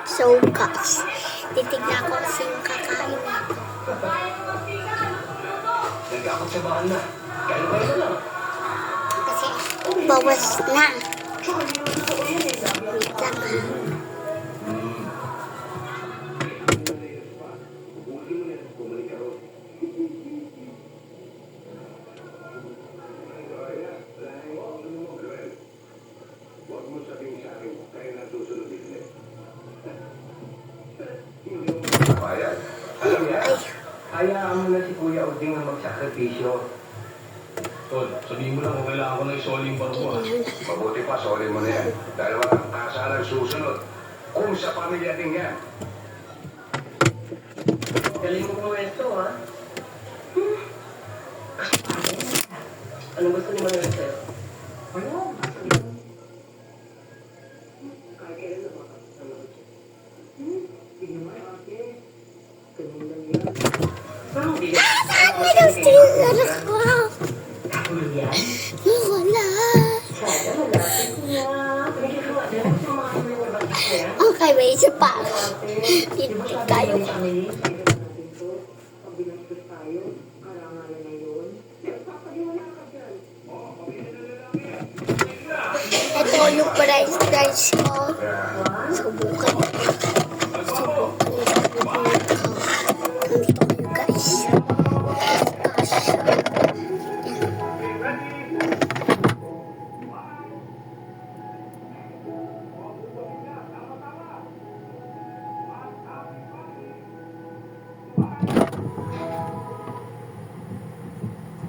So guys, titignan ko kasing kakain nito. Nagkakatsabahan na. Kaya lang. Kasi bawas na. Wait lang ha. Hayaan mo na si Kuya Uding na magsakripisyo. Tol, sabihin mo lang kung kailangan ko ng isoling barko ha. Mabuti pa, sorry mo na yan. Dahil walang kasalang susunod. Kung sa pamilya din yan. Galing mo kumwesto, ha? Anong gusto ni Manuel sa'yo? May daw sticker ako. Wala. Okay, may isa pa. Titig tayo. Ito yung price guys ko. Subukan. Nandito kayo guys.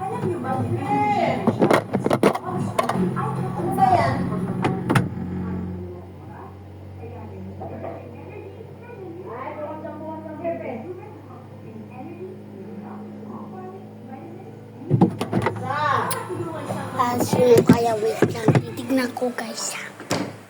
Alam niyo ba, ano ba yan? Kaso kaya wait lang. Titignan ko guys ha.